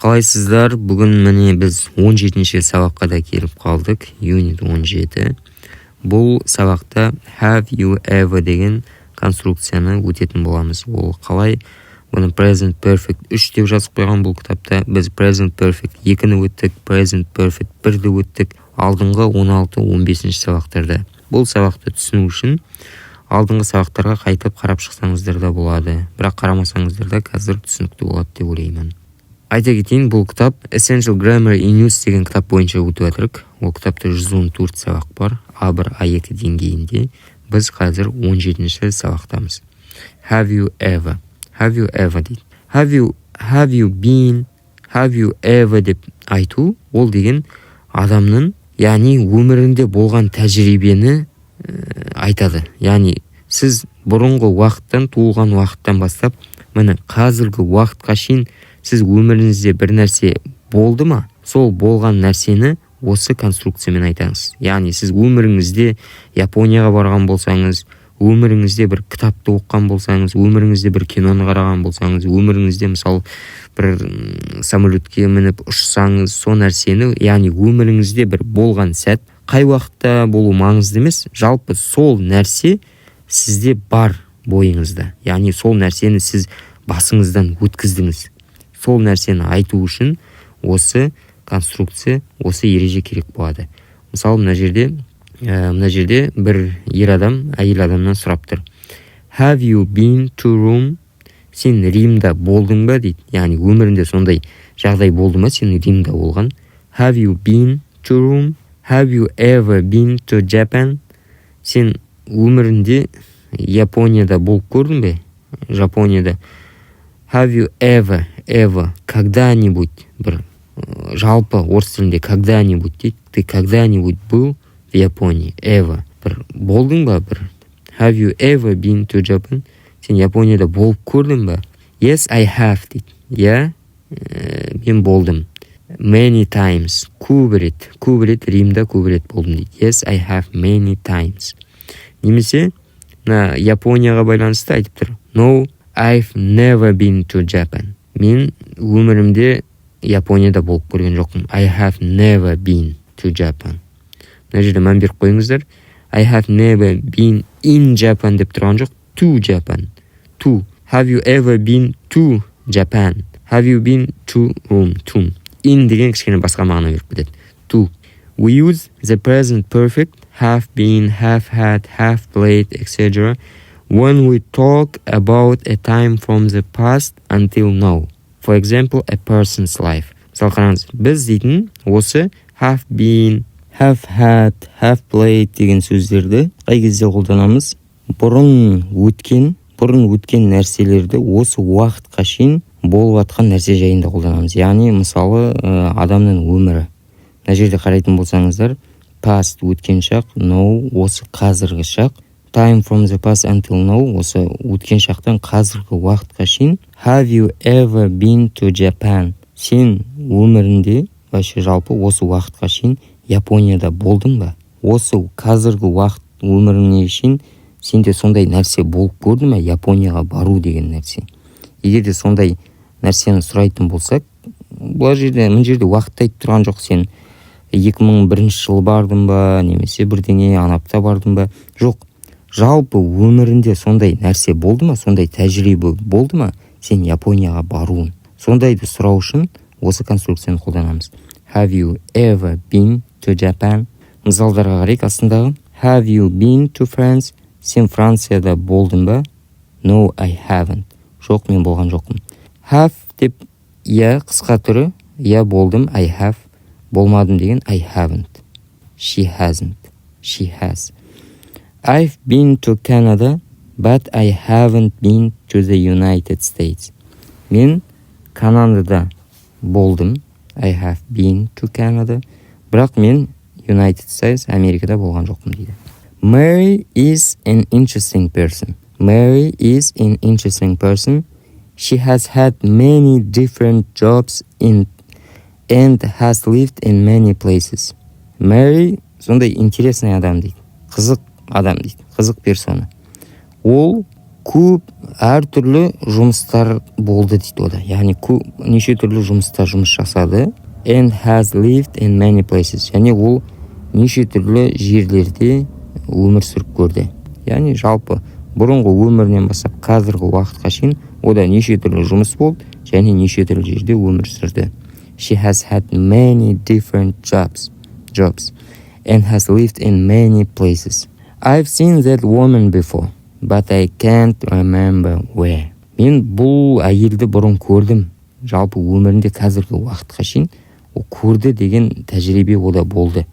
Қалайсыздар? Бүгін міне біз 17-ші сабаққа да келіп қалдық. Unit 17. Бұл сабақта have you ever деген конструкцияны өтетін боламыз. Ол қалай? Бұны present perfect 3 деп жазып қойған бұл кітапта. Біз present perfect 2-ні өттік, present perfect 1-ді өттік. Алдыңғы 16-15 сабақтарда. Бұл сабақты түсіну үшін алдыңғы сабақтарға қайтып қарап шықсаңыздар да болады. Бірақ қарамасаңыздар да қазір түсінікті болады деп ойлаймын. Айта кетейін, бұл кітап Essential Grammar in Use деген кітап бойынша өтіп жатырық. Ол кітапта 114 сабақ бар, A1, A2 деңгейінде. Біз қазір 17-ші сабақтамыз. Have you ever? Have you ever дейді. Have you been? Have you ever деп айту, ол деген адамның, яғни өмірінде болған тәжірибені айтады. Яғни сіз бұрынғы уақыттан, туылған уақыттан бастап, міне қазіргі уақытқа шейін сіз өміріңізде бір нәрсе болды ма? Сол болған нәрсені осы конструкциямен айтаңыз. Яғни сіз өміріңізде Японияға барған болсаңыз, өміріңізде бір кітапты оқыған болсаңыз, өміріңізде бір киноны қараған болсаңыз, өміріңізде мысалы бір самолетке мініп ұшсаңыз, сол нәрсені, яғни өміріңізде бір болған сәт, қай уақытта болу маңызды емес, жалпы сол нәрсе сізде бар бойыңызда. Яғни сол нәрсені сіз басыңыздан өткіздіңіз. Сол нәрсені айту үшін осы конструкция, осы ереже керек болады. Мысалы, мына жерде бір ер адам әйел адамнан сұрап тұр. Have you been to Rome? Сен Римда болдың ба дейді. Яғни өмірінде сондай жағдай болды ма, сен Римда болған? Have you been to Rome? Have you ever been to Japan? Сен өмірінде Японияда болып көрдің бе? Жапонияда. Have you ever, когда-нибудь, бір жалпы орыс тілінде когда-нибудь дейді. Ты когда-нибудь был в Японии? Ever. Бір болдың ба? Бір. Have you ever been to Japan? Сен Японияда болып көрдің ба? Yes, I have дейді. Мен болдым. Many times. Көп рет Римда көп рет болдым дейді. Yes, I have many times. Немесе Японияға байланысты айтып тұр. No, I've never been to Japan. Мен өмірімде Японияда болып көрген жоқпын. I have never been to Japan. Мына жерде мән беріп қойыңыздар. I have never been in Japan деп тұрған жоқ. To Japan. To. Have you ever been to Japan? Have you been to Rome? To. In деген кішкене басқа мағына беріп кетеді. To. We use the present perfect, have been, have had, have played, etc. when we talk about a time from the past until now. For example, a person's life. Мысалы қараңыз, біз дейтін осы have been, have had, have played деген сөздерді қай кезде қолданамыз? Бұрын өткен нәрселерді осы уақытқа шейін болып атқан нәрсе жайында қолданамыз. Яғни, мысалы, адамның өмірі. Мына жерде қарайтын болсаңыздар, past өткен шақ, now осы қазіргі шақ, time from the past until now осы өткен шақтан қазіргі уақытқа шейін. Have you ever been to Japan? Сен өмірінде, вообще жалпы осы уақытқа шейін Японияда болдың ба? Осы қазіргі уақыт өміріне шейін сенде сондай нәрсе болып көрді ме? Японияға бару деген нәрсе. Егер де сондай нәрсені сұрайтын болсақ, бұл жерде, мына жерде уақытты айтып тұрған жоқ. Сен 2001 жылы бардың ба, немесе бірдеңе анапта бардың ба? Жоқ. Жалпы өмірінде сондай нәрсе болды ма? Сондай тәжірибе болды ма? Сен Японияға баруын. Сондайды сұрау үшін осы конструкцияны қолданамыз. Have you ever been to Japan? Мысалдарға қарайық астындағы. Have you been to France? Сен Францияда болдың ба? No, I haven't. Жоқ, мен болған жоқпын. Have деп, қысқа түрі, болдым, I have. Болмадым деген I haven't. She hasn't. She has. I've been to Canada, but I haven't been to the United States. Мен Канадада болдым. I have been to Canada. Бірақ мен United States, Америкада болған жоқпын дейді. Mary is an interesting person. Mary is an interesting person. She has had many different jobs and has lived in many places. Mary сондай интересный адам дейді. Қызық адам дейді. Қызық персона. Ол көп әртүрлі жұмыстар болды дейді ода. Яғни неше түрлі жұмыс жасады. And has lived in many places. Және ол неше түрлі жерлерде өмір сүріп көрді. Яғни жалпы бұрынғы өмірінен бастап қазіргі уақытқа шейін ода неше түрлі жұмыс болды және неше түрлі жерде өмір сүрді. She has had many different jobs and has lived in many places. I've seen that woman before, but I can't remember where. Мен бұл әйелді бұрын көрдім. Жалпы өмірінде қазіргі уақытқа шейін ол көрді деген тәжірибе ода болды.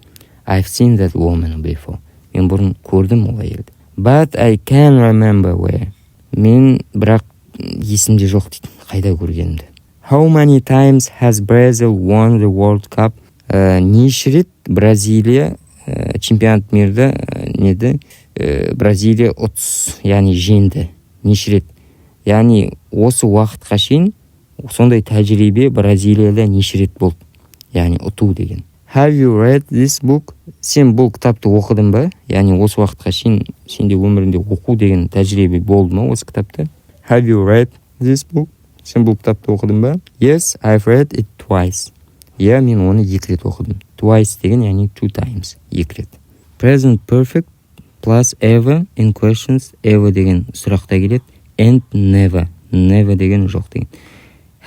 I've seen that woman before. Мен бұрын көрдім ол әйелді. But I can't remember where. Мен бірақ есімде жоқ дейді, қайда көргенімді. How many times has Brazil won the World Cup? Неше рет Бразилия чемпионат мирді Бразилия яғни жеңді. Неше рет? Яғни осы уақытқа шейін сондай тәжірибе Бразилияда неше рет болды. Яғни ұту деген. Have you read this book? Сен бұл кітапты оқыдың ба? Яғни осы уақытқа шейін сенде өмірінде оқу деген тәжірибе болды ма осы кітапты? Have you read this book? Сен бұл кітапты оқыдың ба? Yes, I've read it twice. Иә, мен оны 2 рет оқыдым. Twice деген яғни 2 times, 2 рет. Present perfect plus ever in questions. Ever деген сұрақта келеді. And never. Never деген жоқ деген.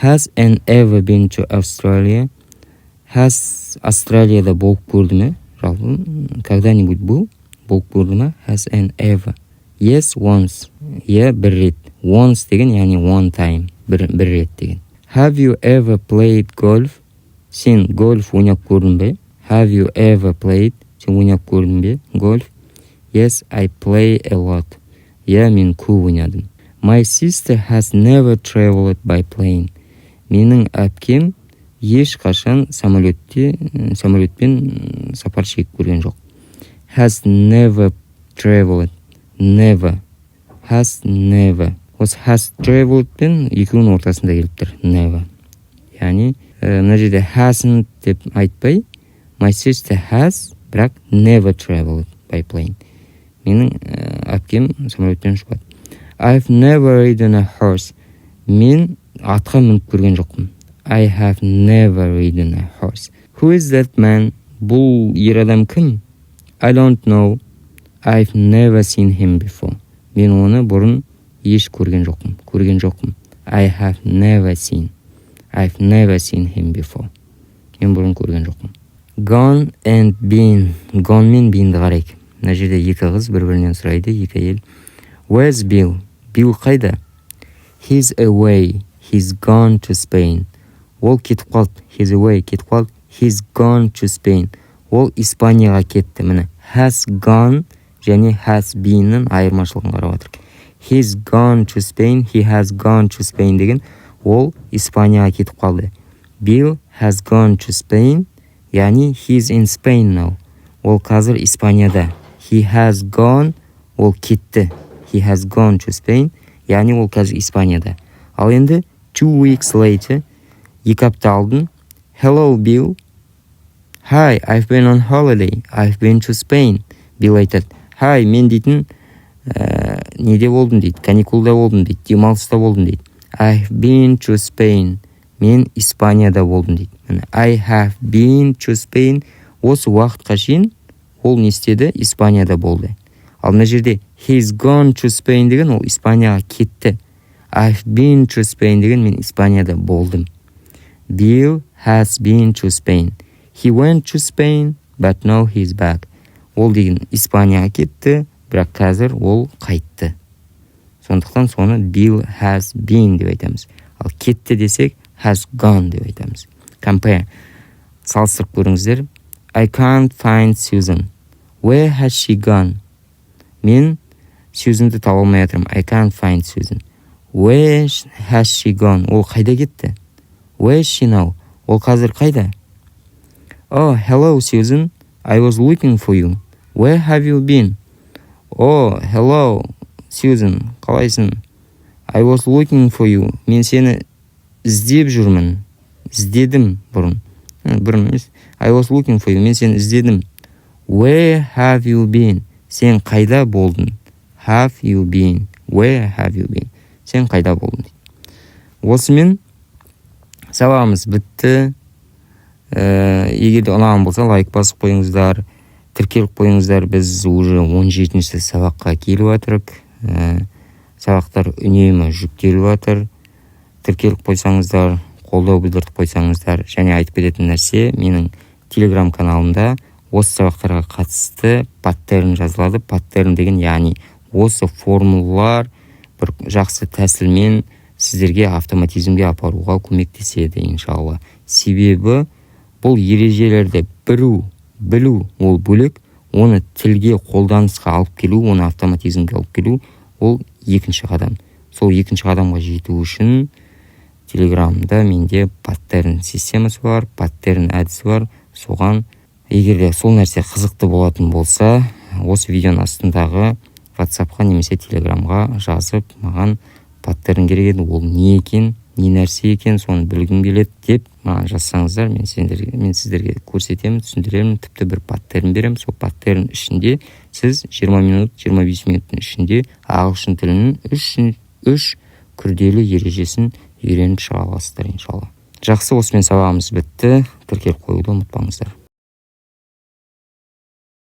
Has and ever been to Australia? Has Австралияда болып көрді ме? Жалпы, когда-нибудь болып көрді ме? Has and ever. Yes, once. Иә, 1 рет. Once деген яғни one time. 1 рет деген. Have you ever played golf? Сен гольф ойнап көрдің бе? Have you ever played? Сен ойнап көрдің бе? Golf? Yes, I play a lot. Иә, мен көп ойнадым. My sister has never traveled by plane. Менің әпкем ешқашан самолетпен сапар шегіп көрген жоқ. Has never traveled. Never. Has never. Осы has traveled пен екеуінің ортасында келіп тұр. Never. Яғни мына жерде hasn't деп айтпай, my sister has, бірақ never traveled by plane. Менің әпкем самолетпен ұшпады. I've never ridden a horse. Мен атқа мініп көрген жоқпын. I have never ridden a horse. Who is that man? Бұл ер адам кім? I don't know. I've never seen him before. Мен оны бұрын еш көрген жоқпын. I have never seen. I've never seen him before. Мен бұрын көрген жоқпын. Gone and been. Gone мен beenді қарайық. Мына жерде 2 қыз бір-бірінен сұрайды, 2 әйел. Where's Bill? Bill қайда? He's away. He's gone to Spain. Ол кетіп қалды. He's away. Кетіп қалды. He's gone to Spain. Ол Испанияға кетті. Міне has gone және has beenнің айырмашылығын қарап отырық. He's gone to Spain. He has gone to Spain деген ол Испанияға кетіп қалды. Bill has gone to Spain. Яғни he's in Spain now. Ол қазір Испанияда. He has gone. Ол кетті. He has gone to Spain. Яғни ол қазір Испанияда. Ал енді 2 weeks later, 2 апта алдын. Hello, Bill. Hi, I've been on holiday. I've been to Spain. Bill айтады. Hi, мен дейтін неде болдым дейді. Каникулда болдым дейді. Демалыста болдым дейді. I've been to Spain. Мен Испанияда болдым дейді. I have been to Spain. Осы уақытқа шейін ол не істеді? Испанияда болды. Ал мына жерде he's gone to Spain деген ол Испанияға кетті. I've been to Spain деген мен Испанияда болдым. Bill has been to Spain. He went to Spain, but now he's back. Ол деген Испанияға кетті, бірақ қазір ол қайтты. Сондықтан соны Bill has been деп айтамыз. Ал кетті десек has gone деп айтамыз. Compare. Салыстырып көріңіздер. I can't find Susan. Where has she gone? Мен Susan'ды таба алмай жатырмын. I can't find Susan. Where has she gone? Ол қайда кетті? Where is she now? Ол қазір қайда? Oh, hello, Susan. I was looking for you. Where have you been? Oh, hello, Susan. Қалайсың? I was looking for you. Мен сені іздеп жүрмін. Іздедім бұрын. Бұрын емес. I was looking for you. Мен сені іздедім. Where have you been? Сен қайда болдың? Have you been? Where have you been? Сен қайда болдың дейді. Осымен сабағымыз бітті. Егер де ұнаған болса, лайк басып қойыңыздар, тіркеліп қойыңыздар. Біз уже 17-ші сабаққа келіп жатырық. Сабақтар үнемі жүктеліп жатыр. Тіркеліп қойсаңыздар, қолдау білдіріп қойсаңыздар. Және айтып кететін нәрсе, менің телеграм каналында осы сабақтарға қатысты паттерн жазылады. Паттерн деген, яғни осы формулалар бір жақсы тәсілмен сіздерге автоматизмге апаруға көмектеседі, иншалла. Себебі бұл ережелерді білу ол бөлек, оны тілге қолданысқа алып келу, оны автоматизмге алып келу ол екінші қадам. Сол екінші қадамға жету үшін телеграмда менде паттерн системасы бар, паттерн әдісі бар. Соған егер де сол нәрсе қызықты болатын болса, осы видеоның астындағы WhatsAppқа немесе телеграмға жазып, маған паттерн керек еді, ол не екен, не нәрсе екен, соны білгім келеді деп маған жазсаңыздар, мен сіздерге көрсетемін, түсіндіремін, тіпті бір паттерн беремін. Сол паттерн ішінде сіз 20 минут, 25 минуттың ішінде ағылшын тілінің үш күрделі ережесін үйреніп шыға аласыздар, иншалла. Жақсы, осымен сабағымыз бітті. Тіркеліп қоюды ұмытпаңыздар.